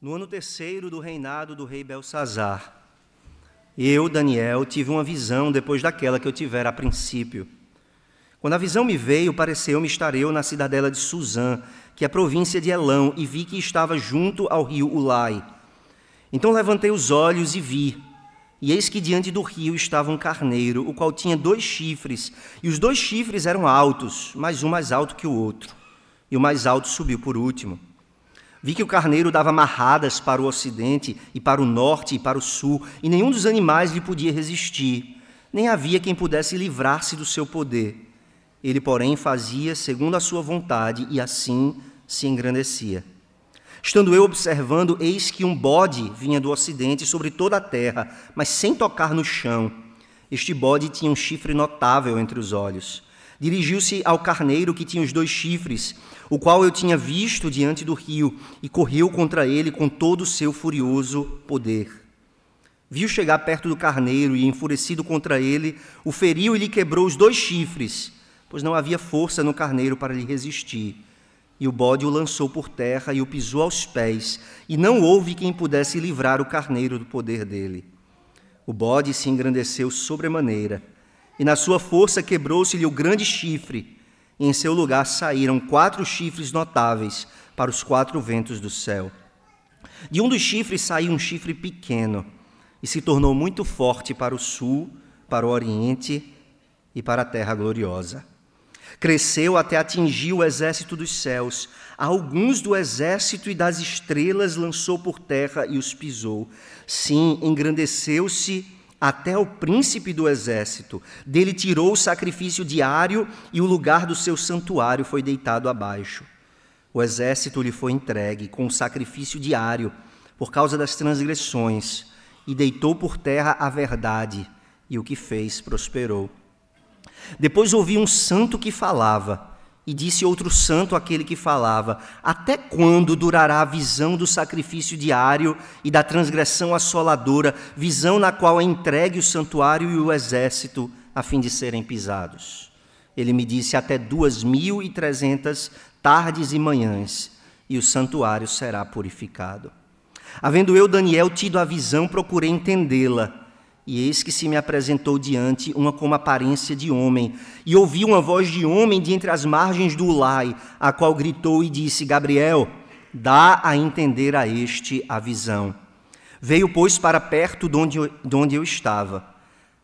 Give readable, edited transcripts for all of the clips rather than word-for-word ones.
No ano terceiro do reinado do rei Belsazar, eu, Daniel, tive uma visão depois daquela que eu tivera a princípio. Quando a visão me veio, pareceu-me estar eu na cidadela de Suzã, que é a província de Elão, e vi que estava junto ao rio Ulai. Então levantei os olhos e vi, e eis que diante do rio estava um carneiro, o qual tinha 2 chifres, e os 2 chifres eram altos, mas um mais alto que o outro, e o mais alto subiu por último. Vi que o carneiro dava marradas para o ocidente, e para o norte, e para o sul, e nenhum dos animais lhe podia resistir, nem havia quem pudesse livrar-se do seu poder. Ele, porém, fazia segundo a sua vontade, e assim se engrandecia. Estando eu observando, eis que um bode vinha do ocidente sobre toda a terra, mas sem tocar no chão. Este bode tinha um chifre notável entre os olhos. Dirigiu-se ao carneiro que tinha os 2 chifres, o qual eu tinha visto diante do rio, e correu contra ele com todo o seu furioso poder. Viu chegar perto do carneiro e, enfurecido contra ele, o feriu e lhe quebrou os 2 chifres, pois não havia força no carneiro para lhe resistir. E o bode o lançou por terra e o pisou aos pés, e não houve quem pudesse livrar o carneiro do poder dele. O bode se engrandeceu sobremaneira, e na sua força quebrou-se-lhe o grande chifre, e em seu lugar saíram 4 chifres notáveis para os 4 ventos do céu. De um dos chifres saiu um chifre pequeno, e se tornou muito forte para o sul, para o oriente e para a terra gloriosa. Cresceu até atingir o exército dos céus. Alguns do exército e das estrelas lançou por terra e os pisou. Sim, engrandeceu-se até o príncipe do exército. Dele tirou o sacrifício diário e o lugar do seu santuário foi deitado abaixo. O exército lhe foi entregue com o sacrifício diário por causa das transgressões e deitou por terra a verdade, e o que fez prosperou. Depois ouvi um santo que falava, e disse outro santo àquele que falava: até quando durará a visão do sacrifício diário e da transgressão assoladora, visão na qual é entregue o santuário e o exército, a fim de serem pisados? Ele me disse: até 2.300 tardes e manhãs, e o santuário será purificado. Havendo eu, Daniel, tido a visão, procurei entendê-la. E eis que se me apresentou diante uma como aparência de homem, e ouvi uma voz de homem de entre as margens do Ulai, a qual gritou e disse: Gabriel, dá a entender a este a visão. Veio, pois, para perto de onde eu estava.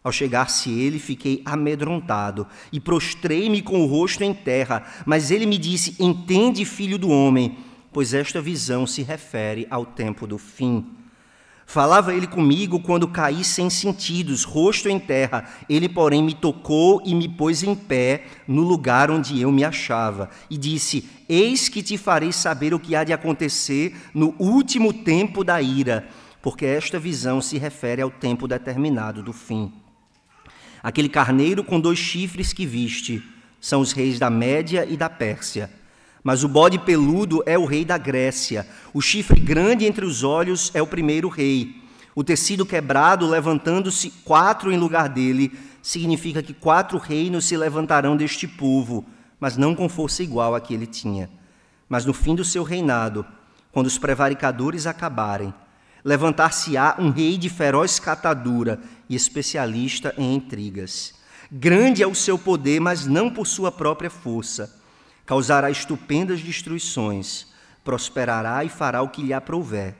Ao chegar-se ele, fiquei amedrontado, e prostrei-me com o rosto em terra. Mas ele me disse: entende, filho do homem, pois esta visão se refere ao tempo do fim. Falava ele comigo quando caí sem sentidos, rosto em terra. Ele, porém, me tocou e me pôs em pé no lugar onde eu me achava. E disse: eis que te farei saber o que há de acontecer no último tempo da ira, porque esta visão se refere ao tempo determinado do fim. Aquele carneiro com 2 chifres que viste são os reis da Média e da Pérsia. Mas o bode peludo é o rei da Grécia. O chifre grande entre os olhos é o primeiro rei. O tecido quebrado, levantando-se 4 em lugar dele, significa que 4 reinos se levantarão deste povo, mas não com força igual à que ele tinha. Mas no fim do seu reinado, quando os prevaricadores acabarem, levantar-se-á um rei de feroz catadura e especialista em intrigas. Grande é o seu poder, mas não por sua própria força. Causará estupendas destruições, prosperará e fará o que lhe aprouver,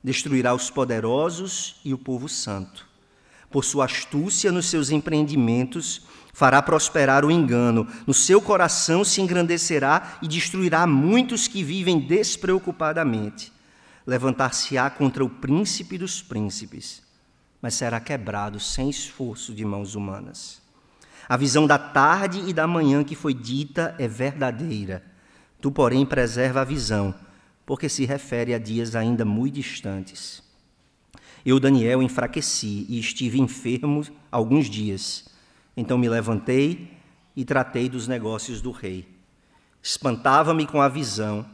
destruirá os poderosos e o povo santo. Por sua astúcia nos seus empreendimentos, fará prosperar o engano, no seu coração se engrandecerá e destruirá muitos que vivem despreocupadamente. Levantar-se-á contra o príncipe dos príncipes, mas será quebrado sem esforço de mãos humanas. A visão da tarde e da manhã que foi dita é verdadeira. Tu, porém, preserva a visão, porque se refere a dias ainda muito distantes. Eu, Daniel, enfraqueci e estive enfermo alguns dias. Então me levantei e tratei dos negócios do rei. Espantava-me com a visão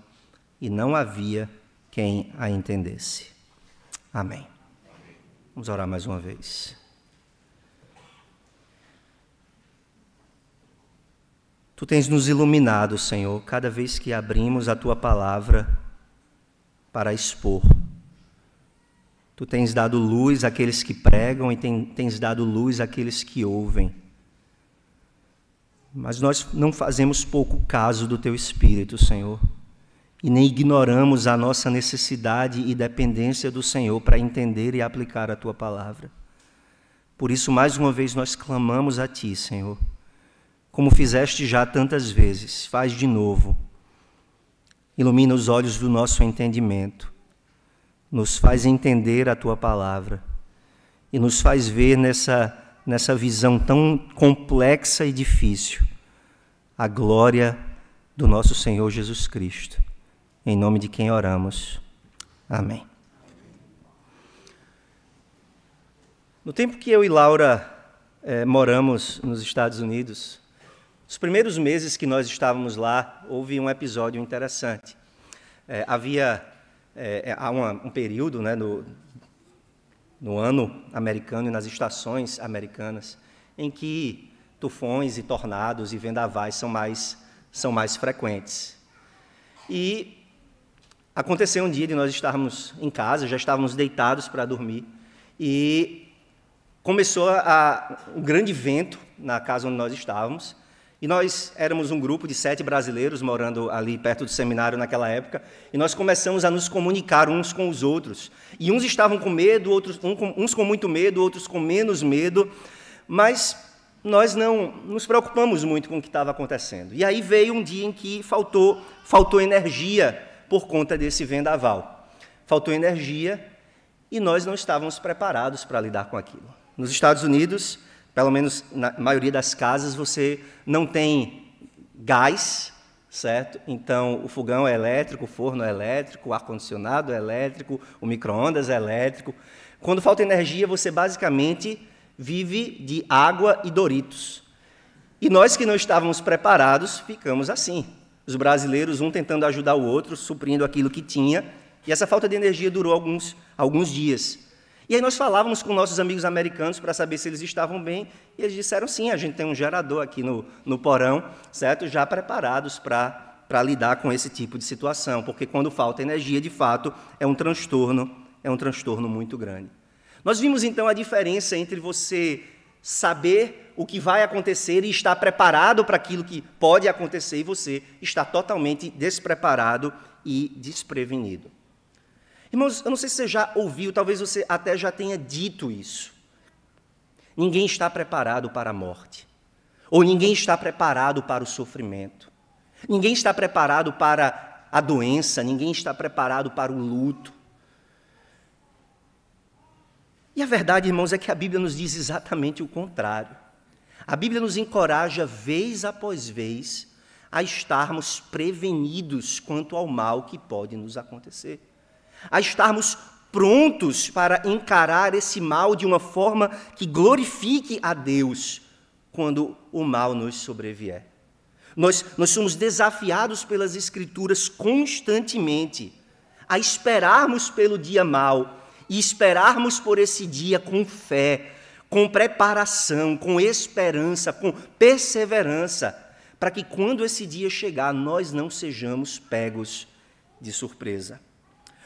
e não havia quem a entendesse. Amém. Vamos orar mais uma vez. Tu tens nos iluminado, Senhor, cada vez que abrimos a Tua palavra para expor. Tu tens dado luz àqueles que pregam e tens dado luz àqueles que ouvem. Mas nós não fazemos pouco caso do Teu Espírito, Senhor, e nem ignoramos a nossa necessidade e dependência do Senhor para entender e aplicar a Tua palavra. Por isso, mais uma vez, nós clamamos a Ti, Senhor, como fizeste já tantas vezes, faz de novo. Ilumina os olhos do nosso entendimento, nos faz entender a Tua palavra e nos faz ver nessa visão tão complexa e difícil a glória do nosso Senhor Jesus Cristo, em nome de quem oramos. Amém. No tempo que eu e Laura moramos nos Estados Unidos, os primeiros meses que nós estávamos lá, houve um episódio interessante. Há um período, né, no ano americano e nas estações americanas, em que tufões e tornados e vendavais são mais frequentes. E aconteceu um dia de nós estarmos em casa, já estávamos deitados para dormir, e começou um grande vento na casa onde nós estávamos, e nós éramos um grupo de 7 brasileiros morando ali perto do seminário naquela época, e nós começamos a nos comunicar uns com os outros. E uns estavam com medo, uns com muito medo, outros com menos medo, mas nós não nos preocupamos muito com o que estava acontecendo. E aí veio um dia em que faltou energia por conta desse vendaval. Faltou energia e nós não estávamos preparados para lidar com aquilo. Nos Estados Unidos, pelo menos na maioria das casas, você não tem gás, certo? Então, o fogão é elétrico, o forno é elétrico, o ar-condicionado é elétrico, o micro-ondas é elétrico. Quando falta energia, você basicamente vive de água e Doritos. E nós que não estávamos preparados, ficamos assim. Os brasileiros, um tentando ajudar o outro, suprindo aquilo que tinha, e essa falta de energia durou alguns dias. E aí nós falávamos com nossos amigos americanos para saber se eles estavam bem, e eles disseram, sim, a gente tem um gerador aqui no porão, certo? Já preparados para lidar com esse tipo de situação, porque quando falta energia, de fato, é um transtorno muito grande. Nós vimos, então, a diferença entre você saber o que vai acontecer e estar preparado para aquilo que pode acontecer, e você estar totalmente despreparado e desprevenido. Irmãos, eu não sei se você já ouviu, talvez você até já tenha dito isso. Ninguém está preparado para a morte. Ou ninguém está preparado para o sofrimento. Ninguém está preparado para a doença, ninguém está preparado para o luto. E a verdade, irmãos, é que a Bíblia nos diz exatamente o contrário. A Bíblia nos encoraja, vez após vez, a estarmos prevenidos quanto ao mal que pode nos acontecer. A estarmos prontos para encarar esse mal de uma forma que glorifique a Deus quando o mal nos sobrevier. Nós somos desafiados pelas Escrituras constantemente a esperarmos pelo dia mau e esperarmos por esse dia com fé, com preparação, com esperança, com perseverança, para que quando esse dia chegar, nós não sejamos pegos de surpresa.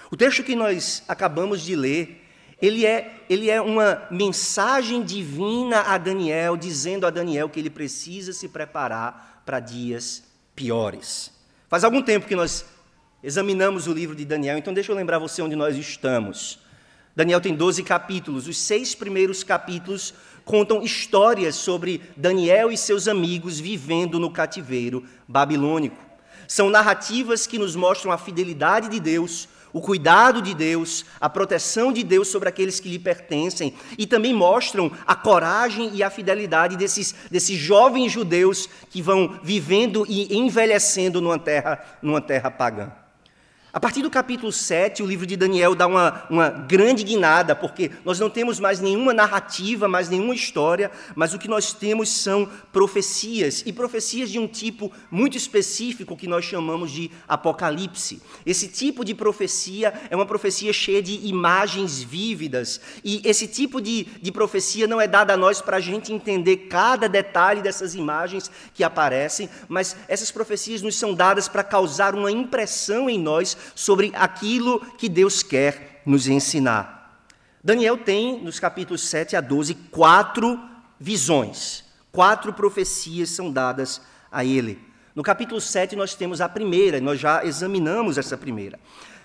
O texto que nós acabamos de ler, ele é uma mensagem divina a Daniel, dizendo a Daniel que ele precisa se preparar para dias piores. Faz algum tempo que nós examinamos o livro de Daniel, então deixa eu lembrar você onde nós estamos. Daniel tem 12 capítulos, os 6 primeiros capítulos contam histórias sobre Daniel e seus amigos vivendo no cativeiro babilônico. São narrativas que nos mostram a fidelidade de Deus, o cuidado de Deus, a proteção de Deus sobre aqueles que lhe pertencem, e também mostram a coragem e a fidelidade desses jovens judeus que vão vivendo e envelhecendo numa terra pagã. A partir do capítulo 7, o livro de Daniel dá uma grande guinada, porque nós não temos mais nenhuma narrativa, mais nenhuma história, mas o que nós temos são profecias, e profecias de um tipo muito específico que nós chamamos de apocalipse. Esse tipo de profecia é uma profecia cheia de imagens vívidas, e esse tipo de profecia não é dada a nós para a gente entender cada detalhe dessas imagens que aparecem, mas essas profecias nos são dadas para causar uma impressão em nós sobre aquilo que Deus quer nos ensinar. Daniel tem, nos capítulos 7 a 12, 4 visões. 4 profecias são dadas a ele. No capítulo 7 nós temos a primeira, nós já examinamos essa primeira.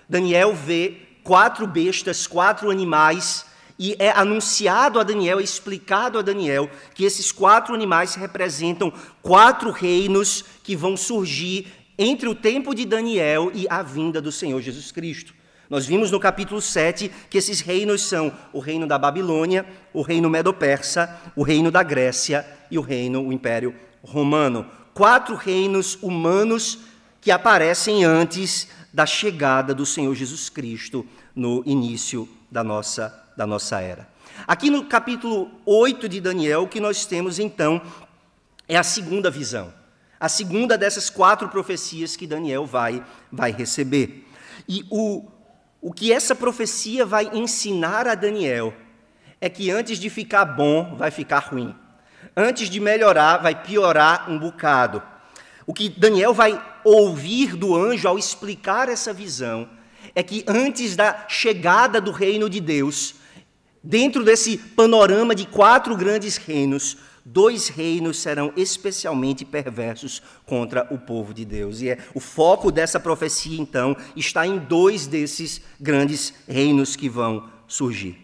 Daniel vê 4 bestas, 4 animais, e é anunciado a Daniel, é explicado a Daniel, que esses 4 animais representam 4 reinos que vão surgir entre o tempo de Daniel e a vinda do Senhor Jesus Cristo. Nós vimos no capítulo 7 que esses reinos são o reino da Babilônia, o reino Medo-Persa, o reino da Grécia e o Império Romano. 4 reinos humanos que aparecem antes da chegada do Senhor Jesus Cristo no início da nossa era. Aqui no capítulo 8 de Daniel, o que nós temos então é a segunda visão. A segunda dessas 4 profecias que Daniel vai receber. E o que essa profecia vai ensinar a Daniel é que antes de ficar bom, vai ficar ruim. Antes de melhorar, vai piorar um bocado. O que Daniel vai ouvir do anjo ao explicar essa visão é que antes da chegada do reino de Deus, dentro desse panorama de 4 grandes reinos, 2 reinos serão especialmente perversos contra o povo de Deus. E o foco dessa profecia, então, está em 2 desses grandes reinos que vão surgir.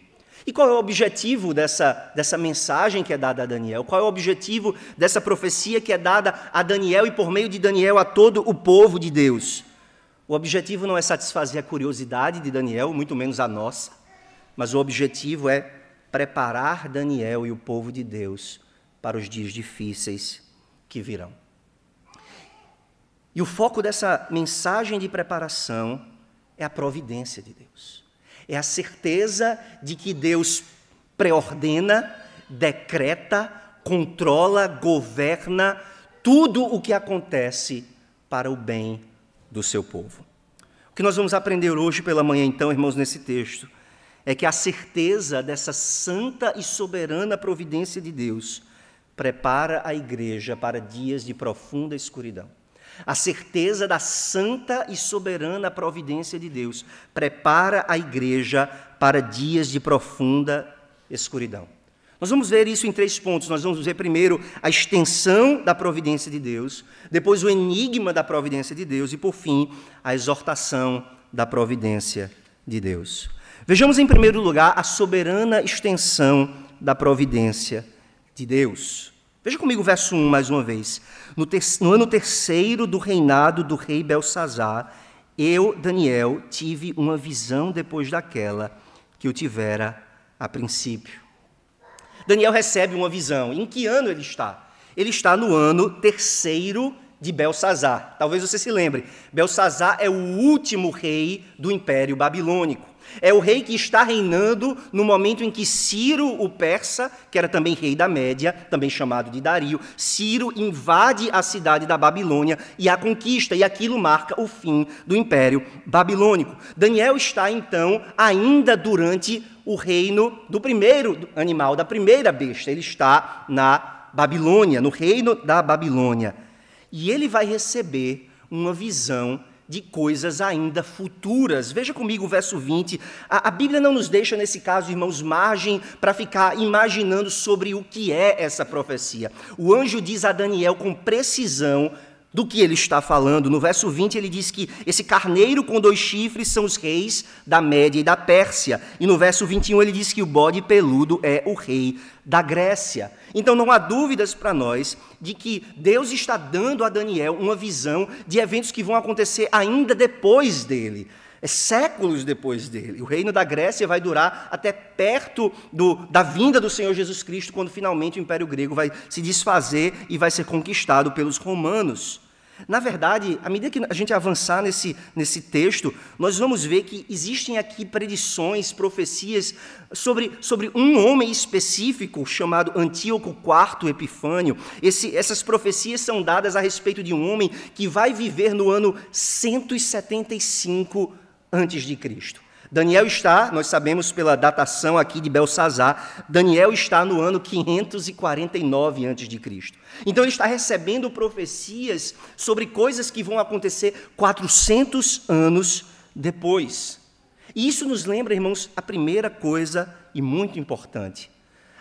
E qual é o objetivo dessa mensagem que é dada a Daniel? Qual é o objetivo dessa profecia que é dada a Daniel e, por meio de Daniel, a todo o povo de Deus? O objetivo não é satisfazer a curiosidade de Daniel, muito menos a nossa, mas o objetivo é preparar Daniel e o povo de Deus para os dias difíceis que virão. E o foco dessa mensagem de preparação é a providência de Deus. É a certeza de que Deus preordena, decreta, controla, governa tudo o que acontece para o bem do seu povo. O que nós vamos aprender hoje pela manhã, então, irmãos, nesse texto, é que a certeza dessa santa e soberana providência de Deus prepara a igreja para dias de profunda escuridão. A certeza da santa e soberana providência de Deus prepara a igreja para dias de profunda escuridão. Nós vamos ver isso em 3 pontos. Nós vamos ver primeiro a extensão da providência de Deus, depois o enigma da providência de Deus e, por fim, a exortação da providência de Deus. Vejamos, em primeiro lugar, a soberana extensão da providência de Deus. Veja comigo o verso 1 mais uma vez. No ano 3º do reinado do rei Belsazar, eu, Daniel, tive uma visão depois daquela que eu tivera a princípio. Daniel recebe uma visão. Em que ano ele está? Ele está no ano 3º de Belsazar. Talvez você se lembre. Belsazar é o último rei do Império Babilônico. É o rei que está reinando no momento em que Ciro, o persa, que era também rei da Média, também chamado de Dario, Ciro invade a cidade da Babilônia e a conquista, e aquilo marca o fim do Império Babilônico. Daniel está, então, ainda durante o reino do primeiro animal, da primeira besta. Ele está na Babilônia, no reino da Babilônia. E ele vai receber uma visão de coisas ainda futuras. Veja comigo o verso 20. A Bíblia não nos deixa, nesse caso, irmãos, margem para ficar imaginando sobre o que é essa profecia. O anjo diz a Daniel com precisão do que ele está falando. No verso 20 ele diz que esse carneiro com 2 chifres são os reis da Média e da Pérsia. E no verso 21 ele diz que o bode peludo é o rei da Grécia. Então não há dúvidas para nós de que Deus está dando a Daniel uma visão de eventos que vão acontecer ainda depois dele. Séculos depois dele. O reino da Grécia vai durar até perto da vinda do Senhor Jesus Cristo, quando finalmente o Império Grego vai se desfazer e vai ser conquistado pelos romanos. Na verdade, à medida que a gente avançar nesse texto, nós vamos ver que existem aqui predições, profecias sobre um homem específico chamado Antíoco IV Epifânio. Essas profecias são dadas a respeito de um homem que vai viver no ano 175 antes de Cristo. Daniel está, nós sabemos pela datação aqui de Belsazar, Daniel está no ano 549 a.C. Então ele está recebendo profecias sobre coisas que vão acontecer 400 anos depois. E isso nos lembra, irmãos, a primeira coisa e muito importante.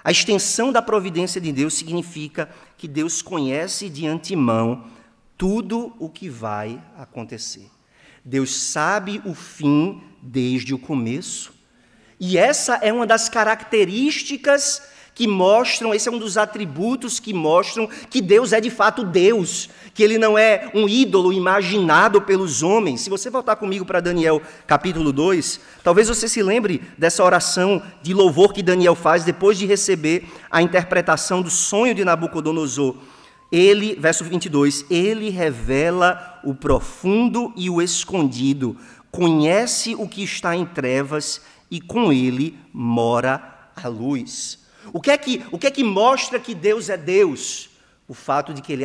A extensão da providência de Deus significa que Deus conhece de antemão tudo o que vai acontecer. Deus sabe o fim desde o começo. E essa é uma das características que mostram, esse é um dos atributos que mostram que Deus é de fato Deus, que Ele não é um ídolo imaginado pelos homens. Se você voltar comigo para Daniel capítulo 2, talvez você se lembre dessa oração de louvor que Daniel faz depois de receber a interpretação do sonho de Nabucodonosor. Ele, verso 22, ele revela o profundo e o escondido, conhece o que está em trevas e com ele mora a luz. O que é que mostra que Deus é Deus? O fato de que Ele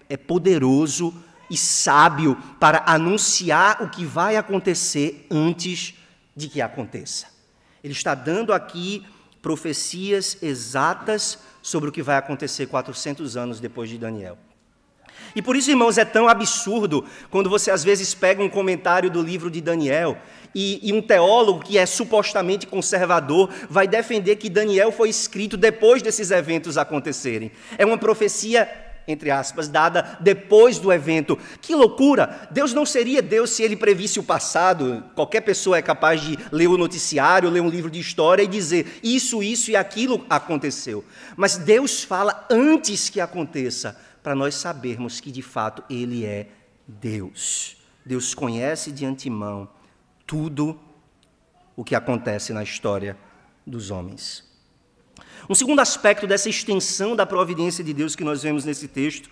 é poderoso e sábio para anunciar o que vai acontecer antes de que aconteça. Ele está dando aqui profecias exatas sobre o que vai acontecer 400 anos depois de Daniel. E por isso, irmãos, é tão absurdo quando você às vezes pega um comentário do livro de Daniel e um teólogo que é supostamente conservador vai defender que Daniel foi escrito depois desses eventos acontecerem. É uma profecia, entre aspas, dada depois do evento. Que loucura! Deus não seria Deus se Ele previsse o passado. Qualquer pessoa é capaz de ler o noticiário, ler um livro de história e dizer isso e aquilo aconteceu. Mas Deus fala antes que aconteça, para nós sabermos que, de fato, Ele é Deus. Deus conhece de antemão tudo o que acontece na história dos homens. Um segundo aspecto dessa extensão da providência de Deus que nós vemos nesse texto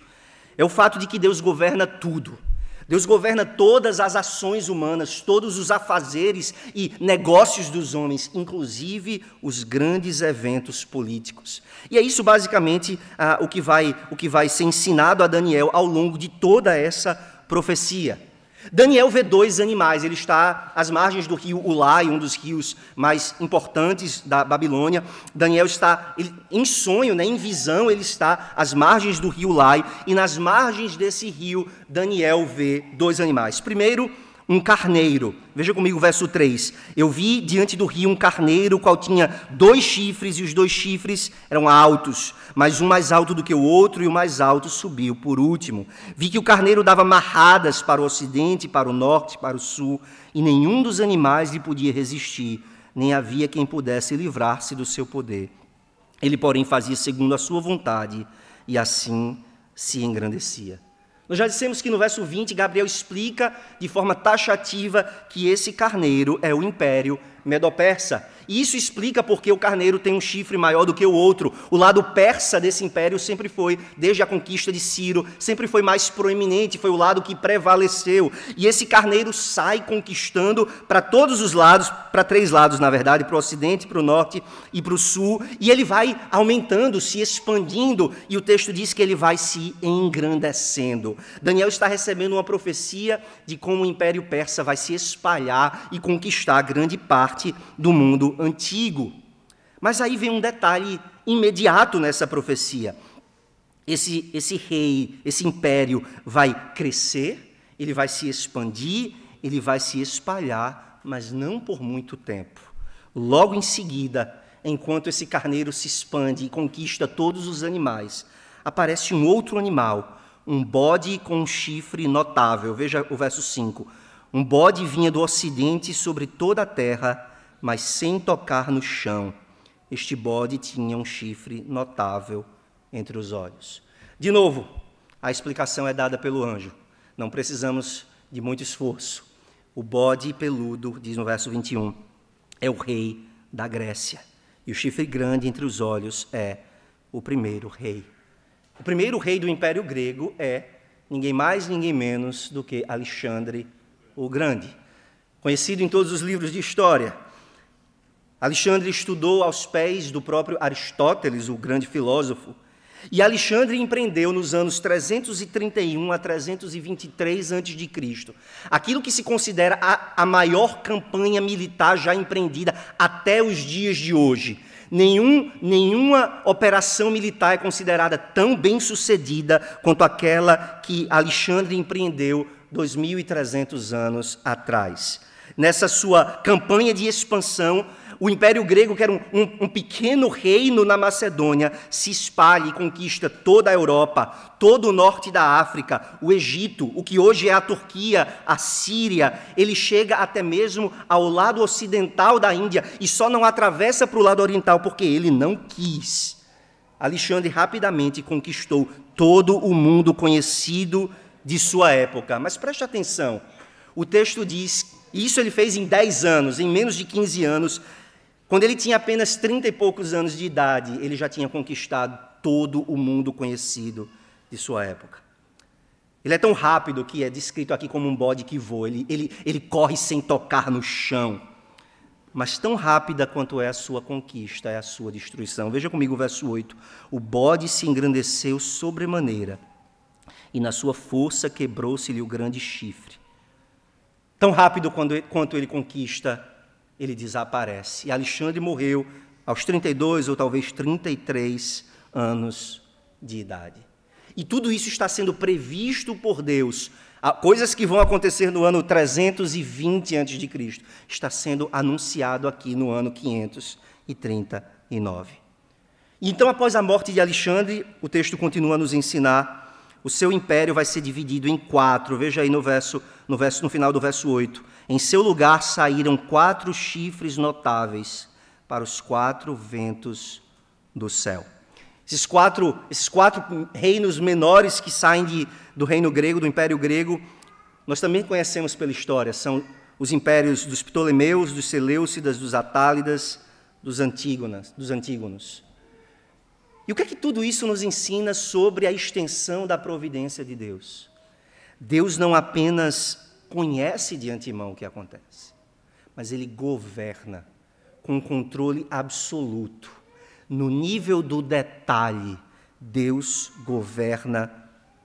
é o fato de que Deus governa tudo. Deus governa todas as ações humanas, todos os afazeres e negócios dos homens, inclusive os grandes eventos políticos. E é isso basicamente o que vai ser ensinado a Daniel ao longo de toda essa profecia. Daniel vê dois animais, ele está às margens do rio Ulai, um dos rios mais importantes da Babilônia. Daniel está em sonho, em visão, ele está às margens do rio Ulai, e nas margens desse rio, Daniel vê dois animais. Primeiro, um carneiro. Veja comigo o verso 3. Eu vi diante do rio um carneiro, qual tinha 2 chifres, e os 2 chifres eram altos, mas um mais alto do que o outro, e o mais alto subiu por último. Vi que o carneiro dava marradas para o ocidente, para o norte, para o sul, e nenhum dos animais lhe podia resistir, nem havia quem pudesse livrar-se do seu poder. Ele, porém, fazia segundo a sua vontade, e assim se engrandecia. Nós já dissemos que no verso 20, Gabriel explica de forma taxativa que esse carneiro é o império medo-persa. E isso explica porque o carneiro tem um chifre maior do que o outro. O lado persa desse império sempre foi, desde a conquista de Ciro, sempre foi mais proeminente, foi o lado que prevaleceu. E esse carneiro sai conquistando para todos os lados, para 3 lados, na verdade, para o ocidente, para o norte e para o sul. E ele vai aumentando, se expandindo, e o texto diz que ele vai se engrandecendo. Daniel está recebendo uma profecia de como o império persa vai se espalhar e conquistar grande parte do mundo antigo. Mas aí vem um detalhe imediato nessa profecia. Esse rei, esse império vai crescer, ele vai se expandir, ele vai se espalhar, mas não por muito tempo. Logo em seguida, enquanto esse carneiro se expande e conquista todos os animais, aparece um outro animal, um bode com um chifre notável. Veja o verso 5. Um bode vinha do ocidente sobre toda a terra, mas sem tocar no chão. Este bode tinha um chifre notável entre os olhos. De novo, a explicação é dada pelo anjo. Não precisamos de muito esforço. O bode peludo, diz no verso 21, é o rei da Grécia. E o chifre grande entre os olhos é o primeiro rei. O primeiro rei do Império Grego é ninguém mais, ninguém menos do que Alexandre o Grande, conhecido em todos os livros de história. Alexandre estudou aos pés do próprio Aristóteles, o grande filósofo, e Alexandre empreendeu nos anos 331 a 323 a.C. aquilo que se considera a maior campanha militar já empreendida até os dias de hoje. Nenhuma operação militar é considerada tão bem sucedida quanto aquela que Alexandre empreendeu 2.300 anos atrás. Nessa sua campanha de expansão, O Império Grego, que era um pequeno reino na Macedônia, se espalha e conquista toda a Europa, todo o norte da África, o Egito, o que hoje é a Turquia, a Síria. Ele chega até mesmo ao lado ocidental da Índia e só não atravessa para o lado oriental porque ele não quis. Alexandre rapidamente conquistou todo o mundo conhecido de sua época. Mas preste atenção, o texto diz, e isso ele fez em 10 anos, em menos de 15 anos, quando ele tinha apenas 30 e poucos anos de idade, ele já tinha conquistado todo o mundo conhecido de sua época. Ele é tão rápido que é descrito aqui como um bode que voa, ele corre sem tocar no chão. Mas tão rápida quanto é a sua conquista, é a sua destruição. Veja comigo o verso 8. O bode se engrandeceu sobremaneira, e na sua força quebrou-se-lhe o grande chifre. Tão rápido quanto ele conquista, ele desaparece. E Alexandre morreu aos 32 ou talvez 33 anos de idade. E tudo isso está sendo previsto por Deus. Coisas que vão acontecer no ano 320 a.C. está sendo anunciado aqui no ano 539. E então, após a morte de Alexandre, o texto continua a nos ensinar, o seu império vai ser dividido em 4. Veja aí no final do verso 8. Em seu lugar saíram 4 chifres notáveis para os 4 ventos do céu. Esses quatro reinos menores que saem do reino grego, do Império Grego, nós também conhecemos pela história. São os impérios dos Ptolemeus, dos Seleucidas, dos Atálidas, dos Antígonos. E o que é que tudo isso nos ensina sobre a extensão da providência de Deus? Deus não apenas conhece de antemão o que acontece, mas Ele governa com controle absoluto. No nível do detalhe, Deus governa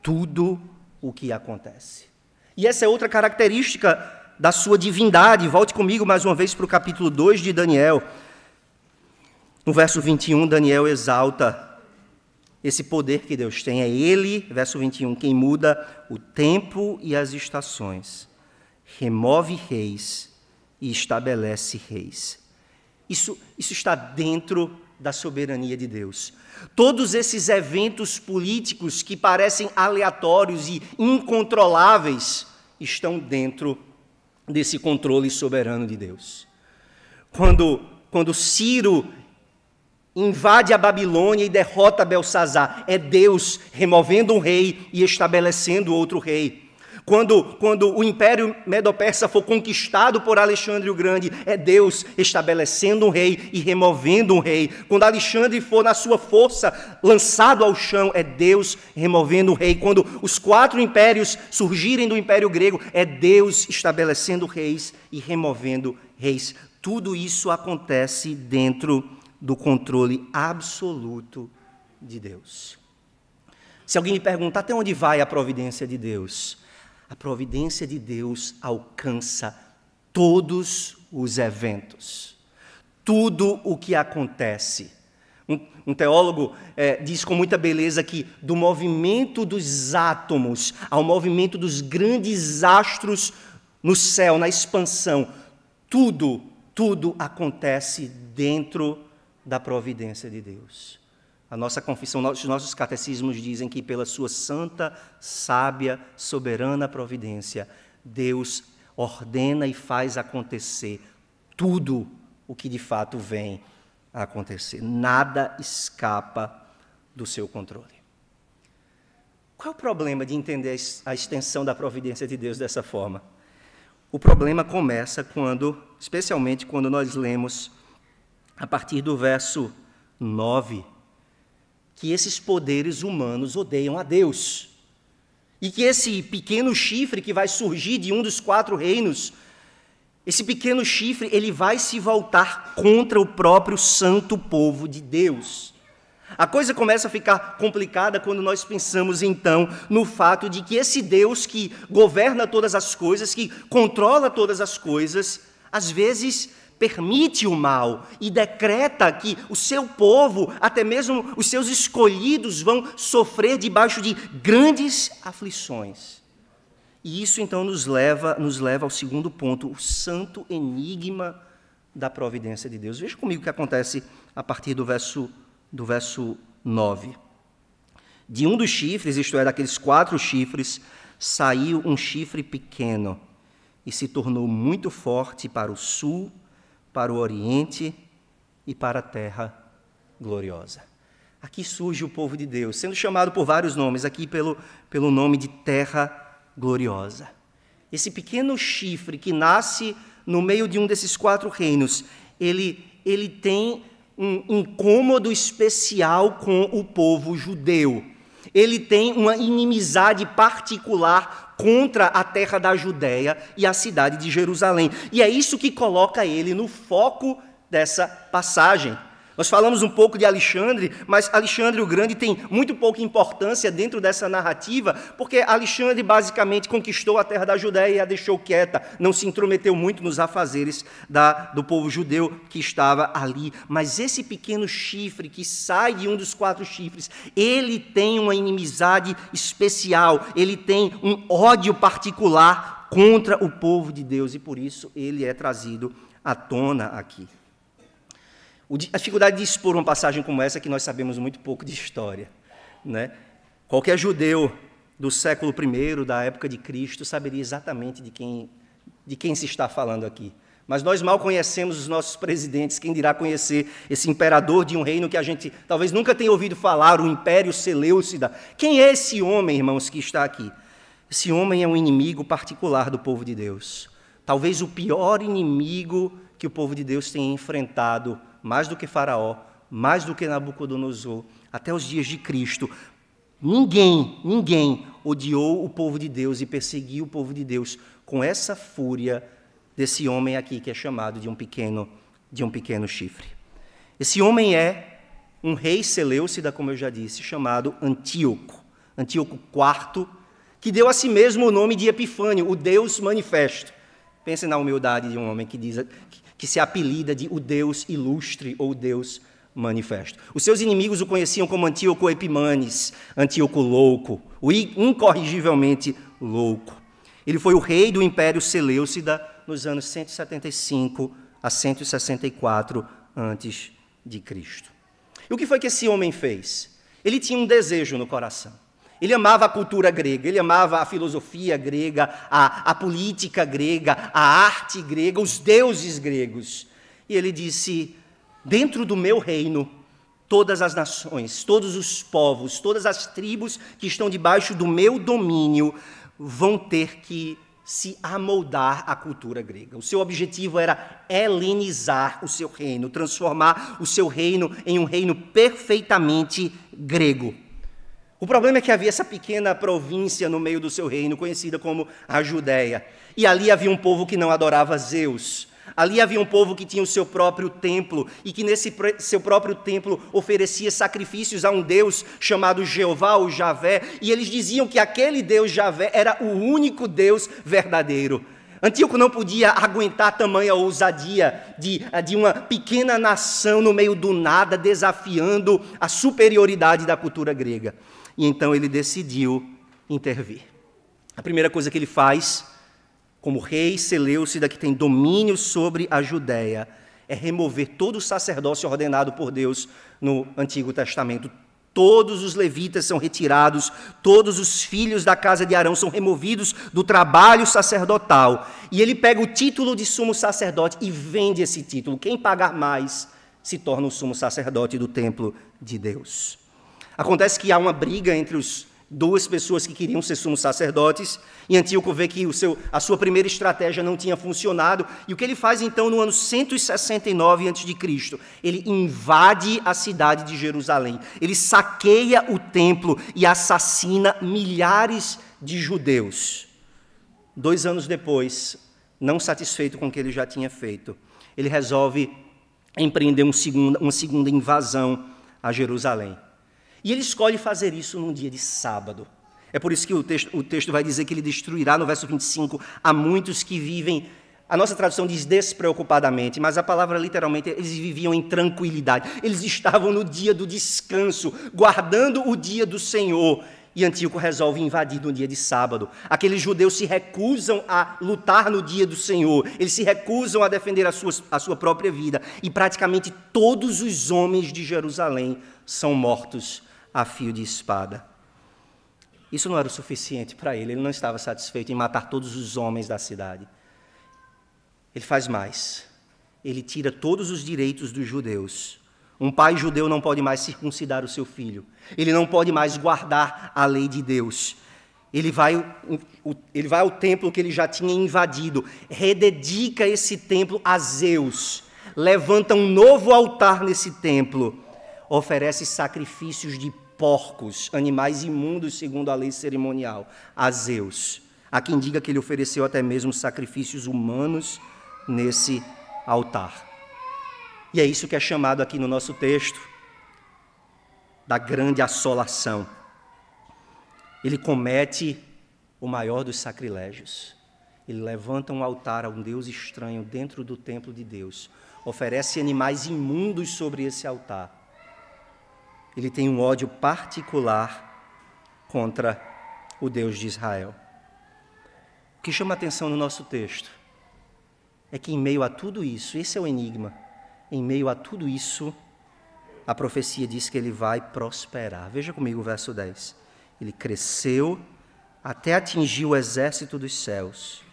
tudo o que acontece. E essa é outra característica da sua divindade. Volte comigo mais uma vez para o capítulo 2 de Daniel. No verso 21, Daniel exalta esse poder que Deus tem. É Ele, verso 21, quem muda o tempo e as estações, remove reis e estabelece reis. Isso está dentro da soberania de Deus. Todos esses eventos políticos que parecem aleatórios e incontroláveis estão dentro desse controle soberano de Deus. Quando Ciro invade a Babilônia e derrota Belsazar, é Deus removendo um rei e estabelecendo outro rei. Quando o Império Medo-Persa for conquistado por Alexandre o Grande, é Deus estabelecendo um rei e removendo um rei. Quando Alexandre for, na sua força, lançado ao chão, é Deus removendo um rei. Quando os 4 impérios surgirem do Império Grego, é Deus estabelecendo reis e removendo reis. Tudo isso acontece dentro do controle absoluto de Deus. Se alguém me perguntar até onde vai a providência de Deus, a providência de Deus alcança todos os eventos, tudo o que acontece. Um teólogo diz com muita beleza que do movimento dos átomos ao movimento dos grandes astros no céu, na expansão, tudo acontece dentro da providência de Deus. A nossa confissão, os nossos catecismos dizem que pela sua santa, sábia, soberana providência, Deus ordena e faz acontecer tudo o que de fato vem a acontecer. Nada escapa do seu controle. Qual é o problema de entender a extensão da providência de Deus dessa forma? O problema começa especialmente quando nós lemos a partir do verso 9, que esses poderes humanos odeiam a Deus. E que esse pequeno chifre que vai surgir de um dos 4 reinos, esse pequeno chifre, ele vai se voltar contra o próprio santo povo de Deus. A coisa começa a ficar complicada quando nós pensamos, então, no fato de que esse Deus que governa todas as coisas, que controla todas as coisas, às vezes permite o mal e decreta que o seu povo, até mesmo os seus escolhidos, vão sofrer debaixo de grandes aflições. E isso, então, nos leva ao segundo ponto, o santo enigma da providência de Deus. Veja comigo o que acontece a partir do verso 9. De um dos chifres, isto é, daqueles 4 chifres, saiu um chifre pequeno e se tornou muito forte para o sul, para o oriente e para a terra gloriosa. Aqui surge o povo de Deus, sendo chamado por vários nomes, aqui pelo nome de terra gloriosa. Esse pequeno chifre que nasce no meio de um desses 4 reinos, ele tem um incômodo especial com o povo judeu. Ele tem uma inimizade particular contra a terra da Judéia e a cidade de Jerusalém. E é isso que coloca ele no foco dessa passagem. Nós falamos um pouco de Alexandre, mas Alexandre o Grande tem muito pouca importância dentro dessa narrativa, porque Alexandre basicamente conquistou a terra da Judéia e a deixou quieta, não se intrometeu muito nos afazeres do povo judeu que estava ali. Mas esse pequeno chifre que sai de um dos 4 chifres, ele tem uma inimizade especial, ele tem um ódio particular contra o povo de Deus, e por isso ele é trazido à tona aqui. A dificuldade de expor uma passagem como essa é que nós sabemos muito pouco de história, né? Qualquer judeu do século I, da época de Cristo, saberia exatamente de quem se está falando aqui. Mas nós mal conhecemos os nossos presidentes, quem dirá conhecer esse imperador de um reino que a gente talvez nunca tenha ouvido falar, o Império Seleucida. Quem é esse homem, irmãos, que está aqui? Esse homem é um inimigo particular do povo de Deus. Talvez o pior inimigo que o povo de Deus tenha enfrentado, mais do que Faraó, mais do que Nabucodonosor, até os dias de Cristo. Ninguém odiou o povo de Deus e perseguiu o povo de Deus com essa fúria desse homem aqui que é chamado de um pequeno chifre. Esse homem é um rei Seleucida, como eu já disse, chamado Antíoco IV, que deu a si mesmo o nome de Epifânio, o Deus manifesto. Pensem na humildade de um homem que se apelida de o Deus ilustre ou o Deus manifesto. Os seus inimigos o conheciam como Antíoco Epimanes, Antíoco louco, o incorrigivelmente louco. Ele foi o rei do Império Seleucida nos anos 175 a 164 a.C. E o que foi que esse homem fez? Ele tinha um desejo no coração. Ele amava a cultura grega, ele amava a filosofia grega, a política grega, a arte grega, os deuses gregos. E ele disse, dentro do meu reino, todas as nações, todos os povos, todas as tribos que estão debaixo do meu domínio vão ter que se amoldar à cultura grega. O seu objetivo era helenizar o seu reino, transformar o seu reino em um reino perfeitamente grego. O problema é que havia essa pequena província no meio do seu reino, conhecida como a Judéia. E ali havia um povo que não adorava Zeus. Ali havia um povo que tinha o seu próprio templo e que nesse seu próprio templo oferecia sacrifícios a um Deus chamado Jeová ou Javé. E eles diziam que aquele Deus Javé era o único Deus verdadeiro. Antíoco não podia aguentar tamanha ousadia de uma pequena nação no meio do nada, desafiando a superioridade da cultura grega. E então ele decidiu intervir. A primeira coisa que ele faz, como rei Seleucida, que tem domínio sobre a Judéia, é remover todo o sacerdócio ordenado por Deus no Antigo Testamento. Todos os levitas são retirados, todos os filhos da casa de Arão são removidos do trabalho sacerdotal. E ele pega o título de sumo sacerdote e vende esse título. Quem pagar mais se torna o sumo sacerdote do templo de Deus. Acontece que há uma briga entre as 2 pessoas que queriam ser sumos sacerdotes, e Antíoco vê que a sua primeira estratégia não tinha funcionado, e o que ele faz então no ano 169 a.C.? Ele invade a cidade de Jerusalém, ele saqueia o templo e assassina milhares de judeus. 2 anos depois, não satisfeito com o que ele já tinha feito, ele resolve empreender uma segunda invasão a Jerusalém. E ele escolhe fazer isso num dia de sábado. É por isso que o texto vai dizer que ele destruirá, no verso 25, a muitos que vivem, a nossa tradução diz despreocupadamente, mas a palavra literalmente, eles viviam em tranquilidade. Eles estavam no dia do descanso, guardando o dia do Senhor. e Antíoco resolve invadir no dia de sábado. Aqueles judeus se recusam a lutar no dia do Senhor, eles se recusam a defender a sua própria vida, e praticamente todos os homens de Jerusalém são mortos a fio de espada. Isso não era o suficiente para ele não estava satisfeito em matar todos os homens da cidade. Ele faz mais, ele tira todos os direitos dos judeus. Um pai judeu não pode mais circuncidar o seu filho, ele não pode mais guardar a lei de Deus. Ele vai ao templo que ele já tinha invadido, rededica esse templo a Zeus, levanta um novo altar nesse templo, oferece sacrifícios de porcos, animais imundos segundo a lei cerimonial, a Zeus. Há quem diga que ele ofereceu até mesmo sacrifícios humanos nesse altar. E é isso que é chamado aqui no nosso texto da grande assolação. Ele comete o maior dos sacrilégios. Ele levanta um altar a um Deus estranho dentro do templo de Deus, oferece animais imundos sobre esse altar. Ele tem um ódio particular contra o Deus de Israel. O que chama a atenção no nosso texto é que em meio a tudo isso, esse é o enigma, em meio a tudo isso, a profecia diz que ele vai prosperar. Veja comigo o verso 10. Ele cresceu até atingir o exército dos céus.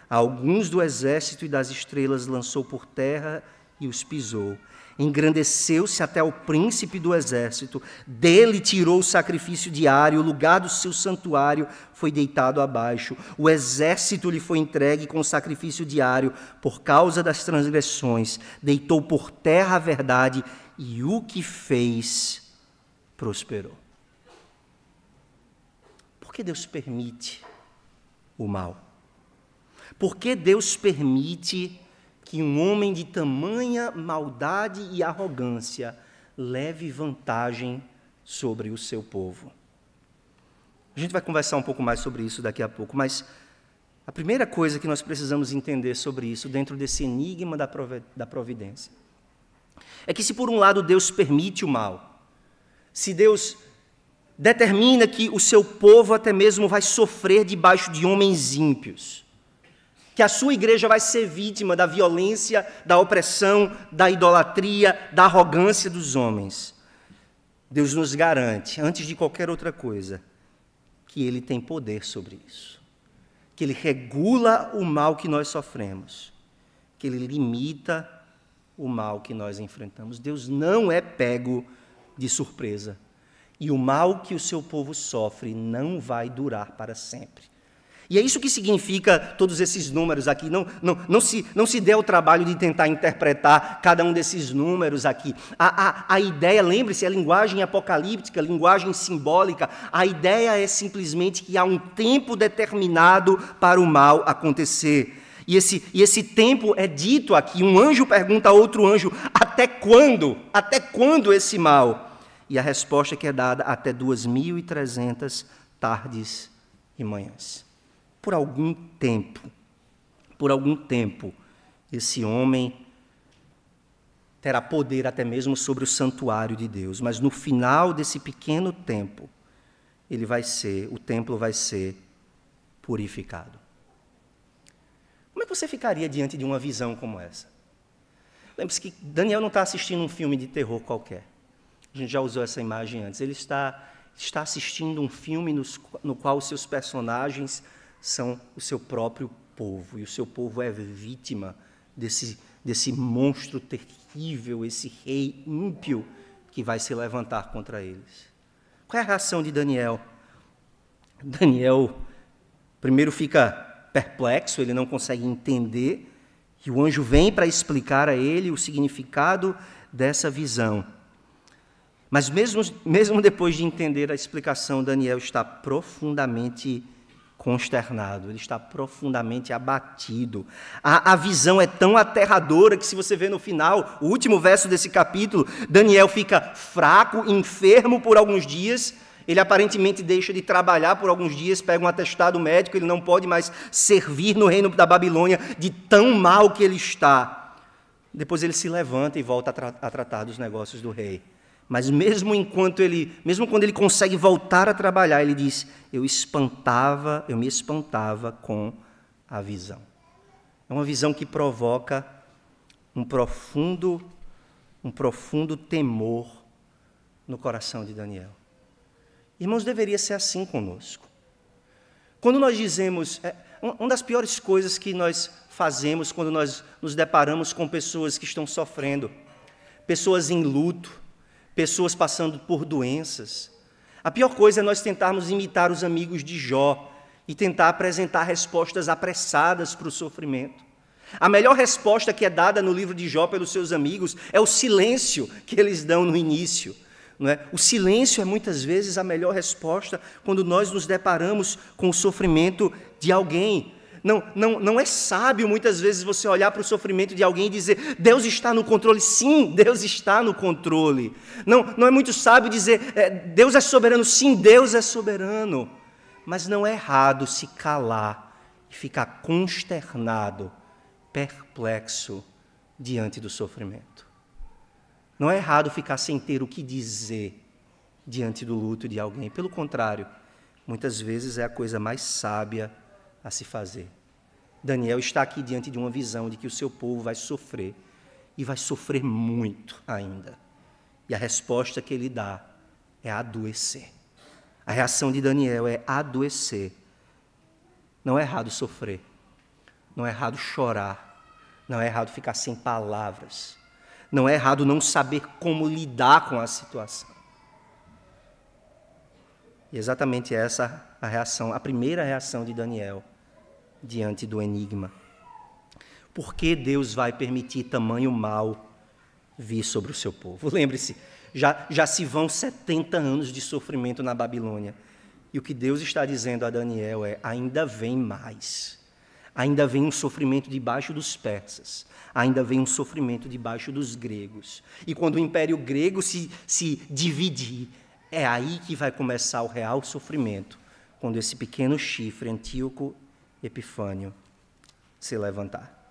Alguns do exército e das estrelas lançou por terra e os pisou. Engrandeceu-se até o príncipe do exército, dele tirou o sacrifício diário, o lugar do seu santuário foi deitado abaixo. O exército lhe foi entregue com o sacrifício diário por causa das transgressões, deitou por terra a verdade e o que fez prosperou. Por que Deus permite o mal? Por que Deus permite que um homem de tamanha maldade e arrogância leve vantagem sobre o seu povo? A gente vai conversar um pouco mais sobre isso daqui a pouco, mas a primeira coisa que nós precisamos entender sobre isso, dentro desse enigma da providência, é que se por um lado Deus permite o mal, se Deus determina que o seu povo até mesmo vai sofrer debaixo de homens ímpios, que a sua igreja vai ser vítima da violência, da opressão, da idolatria, da arrogância dos homens, Deus nos garante, antes de qualquer outra coisa, que Ele tem poder sobre isso, que Ele regula o mal que nós sofremos, que Ele limita o mal que nós enfrentamos. Deus não é pego de surpresa, e o mal que o seu povo sofre não vai durar para sempre. E é isso que significa todos esses números aqui. Não se dê o trabalho de tentar interpretar cada um desses números aqui. A ideia, lembre-se, é linguagem apocalíptica, linguagem simbólica. A ideia é simplesmente que há um tempo determinado para o mal acontecer. E esse tempo é dito aqui. Um anjo pergunta a outro anjo, até quando? Até quando esse mal? E a resposta que é dada, até 2.300 tardes e manhãs. Por algum tempo, esse homem terá poder até mesmo sobre o santuário de Deus, mas no final desse pequeno tempo, o templo vai ser purificado. Como é que você ficaria diante de uma visão como essa? Lembre-se que Daniel não está assistindo um filme de terror qualquer. A gente já usou essa imagem antes. Ele está assistindo um filme no qual os seus personagens são o seu próprio povo, e o seu povo é vítima desse monstro terrível, esse rei ímpio que vai se levantar contra eles. Qual é a reação de Daniel? Daniel primeiro fica perplexo, ele não consegue entender, e o anjo vem para explicar a ele o significado dessa visão. Mas mesmo depois de entender a explicação, Daniel está profundamente consternado, ele está profundamente abatido. A visão é tão aterradora que, se você vê no final, o último verso desse capítulo, Daniel fica fraco, enfermo por alguns dias, ele aparentemente deixa de trabalhar por alguns dias, pega um atestado médico, ele não pode mais servir no reino da Babilônia, de tão mal que ele está. Depois ele se levanta e volta a tratar dos negócios do rei. Mas mesmo quando ele consegue voltar a trabalhar, ele diz: eu me espantava com a visão. É uma visão que provoca um profundo temor no coração de Daniel. Irmãos, deveria ser assim conosco. Quando nós dizemos, uma das piores coisas que nós fazemos quando nós nos deparamos com pessoas que estão sofrendo, pessoas em luto, pessoas passando por doenças, a pior coisa é nós tentarmos imitar os amigos de Jó e tentar apresentar respostas apressadas para o sofrimento. A melhor resposta que é dada no livro de Jó pelos seus amigos é o silêncio que eles dão no início. Não é? O silêncio é muitas vezes a melhor resposta quando nós nos deparamos com o sofrimento de alguém. Não é sábio muitas vezes você olhar para o sofrimento de alguém e dizer: Deus está no controle. Sim, Deus está no controle. Não é muito sábio dizer: Deus é soberano. Sim, Deus é soberano. Mas não é errado se calar e ficar consternado, perplexo diante do sofrimento. Não é errado ficar sem ter o que dizer diante do luto de alguém. Pelo contrário, muitas vezes é a coisa mais sábia a se fazer. Daniel está aqui diante de uma visão de que o seu povo vai sofrer, e vai sofrer muito ainda. E a resposta que ele dá é adoecer. A reação de Daniel é adoecer. Não é errado sofrer, não é errado chorar, não é errado ficar sem palavras, não é errado não saber como lidar com a situação. E exatamente essa a reação, a primeira reação de Daniel diante do enigma. Por que Deus vai permitir tamanho mal vir sobre o seu povo? Lembre-se, já se vão 70 anos de sofrimento na Babilônia. E o que Deus está dizendo a Daniel é: ainda vem mais. Ainda vem um sofrimento debaixo dos persas. Ainda vem um sofrimento debaixo dos gregos. E quando o Império Grego se dividir, é aí que vai começar o real sofrimento, quando esse pequeno chifre, Antíoco Epifânio, se levantar.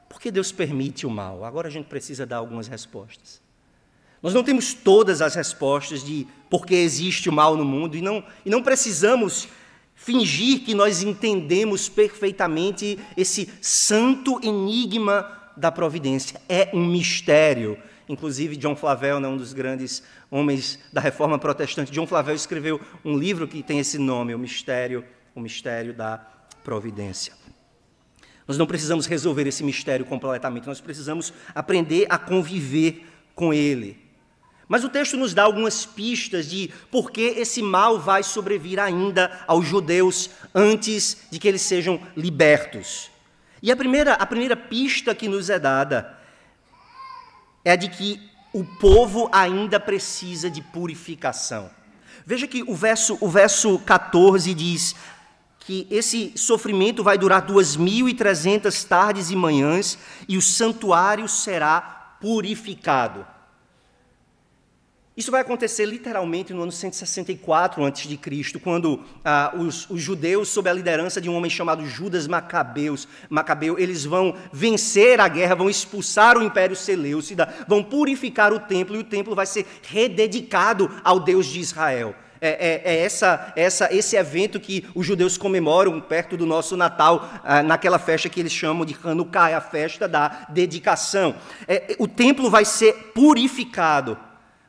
Por que Deus permite o mal? Agora a gente precisa dar algumas respostas. Nós não temos todas as respostas de por que existe o mal no mundo, e não precisamos fingir que nós entendemos perfeitamente esse santo enigma da providência. É um mistério. Inclusive, John Flavel, um dos grandes homens da Reforma Protestante, John Flavel escreveu um livro que tem esse nome, O Mistério da Providência. Nós não precisamos resolver esse mistério completamente, nós precisamos aprender a conviver com ele. Mas o texto nos dá algumas pistas de por que esse mal vai sobrevir ainda aos judeus antes de que eles sejam libertos. E a primeira pista que nos é dada é a de que o povo ainda precisa de purificação. Veja que o verso 14 diz que esse sofrimento vai durar 2.300 tardes e manhãs e o santuário será purificado. Isso vai acontecer literalmente no ano 164 a.C., quando os judeus, sob a liderança de um homem chamado Judas Macabeu, eles vão vencer a guerra, vão expulsar o Império Seleucida, vão purificar o templo, e o templo vai ser rededicado ao Deus de Israel. Esse evento que os judeus comemoram perto do nosso Natal, naquela festa que eles chamam de Hanukkah, a festa da dedicação. O templo vai ser purificado.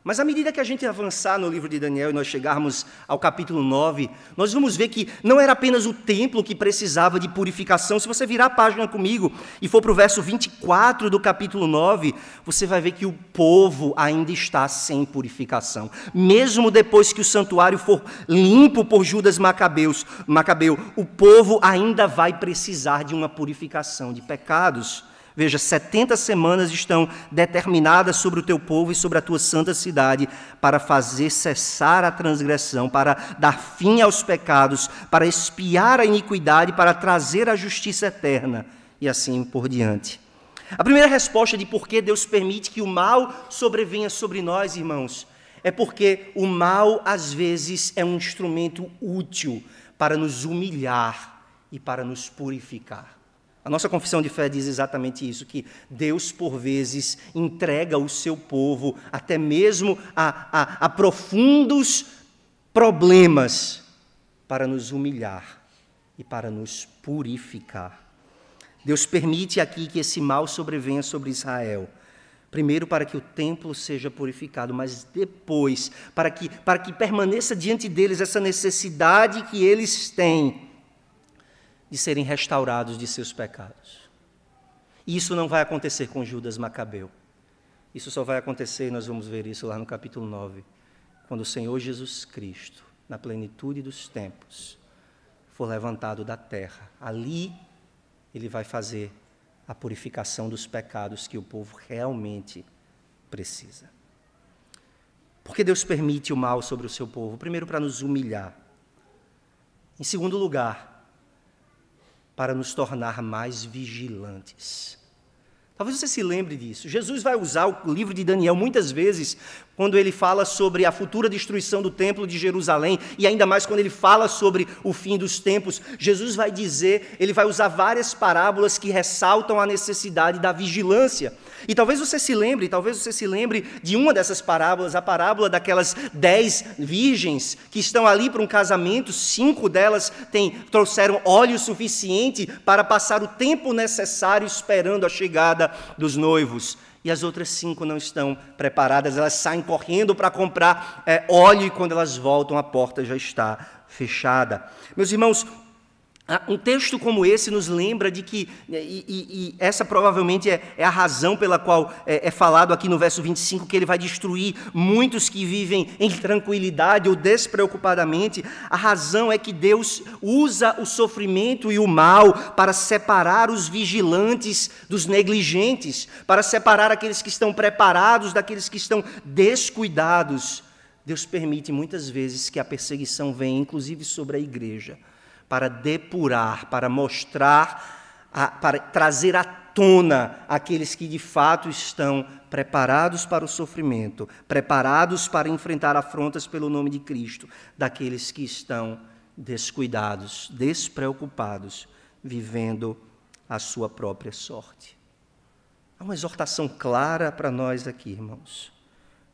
Mas à medida que a gente avançar no livro de Daniel e nós chegarmos ao capítulo 9, nós vamos ver que não era apenas o templo que precisava de purificação. Se você virar a página comigo e for para o verso 24 do capítulo 9, você vai ver que o povo ainda está sem purificação. Mesmo depois que o santuário for limpo por Judas Macabeu, o povo ainda vai precisar de uma purificação de pecados. Veja, 70 semanas estão determinadas sobre o teu povo e sobre a tua santa cidade para fazer cessar a transgressão, para dar fim aos pecados, para expiar a iniquidade, para trazer a justiça eterna e assim por diante. A primeira resposta de por que Deus permite que o mal sobrevenha sobre nós, irmãos, é porque o mal, às vezes, é um instrumento útil para nos humilhar e para nos purificar. A nossa confissão de fé diz exatamente isso, que Deus, por vezes, entrega o seu povo até mesmo a profundos problemas para nos humilhar e para nos purificar. Deus permite aqui que esse mal sobrevenha sobre Israel. Primeiro, para que o templo seja purificado, mas depois, para que permaneça diante deles essa necessidade que eles têm de serem restaurados de seus pecados. E isso não vai acontecer com Judas Macabeu. Isso só vai acontecer, e nós vamos ver isso lá no capítulo 9, quando o Senhor Jesus Cristo, na plenitude dos tempos, for levantado da terra. Ali, ele vai fazer a purificação dos pecados que o povo realmente precisa. Por que Deus permite o mal sobre o seu povo? Primeiro, para nos humilhar. Em segundo lugar, para nos tornar mais vigilantes. Talvez você se lembre disso. Jesus vai usar o livro de Daniel muitas vezes quando ele fala sobre a futura destruição do templo de Jerusalém, e ainda mais quando ele fala sobre o fim dos tempos. Jesus vai dizer, ele vai usar várias parábolas que ressaltam a necessidade da vigilância. E talvez você se lembre de uma dessas parábolas, a parábola daquelas 10 virgens que estão ali para um casamento. 5 delas trouxeram óleo suficiente para passar o tempo necessário esperando a chegada dos noivos. E as outras 5 não estão preparadas, elas saem correndo para comprar óleo, e quando elas voltam a porta já está fechada. Meus irmãos, um texto como esse nos lembra de que, e essa provavelmente é a razão pela qual é falado aqui no verso 25, que ele vai destruir muitos que vivem em tranquilidade ou despreocupadamente. A razão é que Deus usa o sofrimento e o mal para separar os vigilantes dos negligentes, para separar aqueles que estão preparados daqueles que estão descuidados. Deus permite muitas vezes que a perseguição venha, inclusive sobre a igreja, para depurar, para mostrar, para trazer à tona aqueles que de fato estão preparados para o sofrimento, preparados para enfrentar afrontas pelo nome de Cristo, daqueles que estão descuidados, despreocupados, vivendo a sua própria sorte. Há uma exortação clara para nós aqui, irmãos,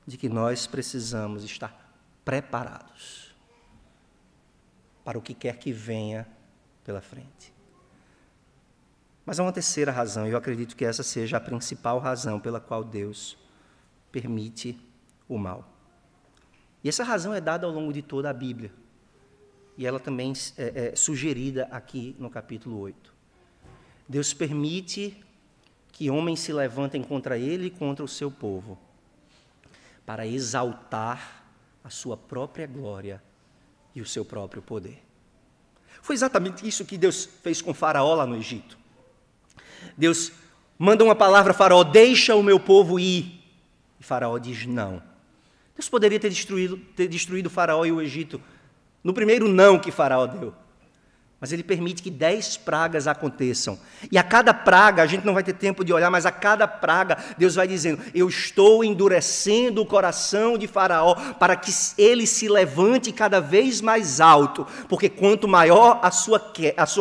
de que nós precisamos estar preparados para o que quer que venha pela frente. Mas há uma terceira razão, e eu acredito que essa seja a principal razão pela qual Deus permite o mal. E essa razão é dada ao longo de toda a Bíblia, e ela também é sugerida aqui no capítulo 8. Deus permite que homens se levantem contra ele e contra o seu povo, para exaltar a sua própria glória e o seu próprio poder. Foi exatamente isso que Deus fez com Faraó lá no Egito. Deus manda uma palavra a Faraó: deixa o meu povo ir. E Faraó diz não. Deus poderia ter destruído Faraó e o Egito no primeiro não que Faraó deu. Mas ele permite que 10 pragas aconteçam. E a cada praga, a gente não vai ter tempo de olhar, mas a cada praga, Deus vai dizendo: eu estou endurecendo o coração de Faraó para que ele se levante cada vez mais alto, porque quanto maior a sua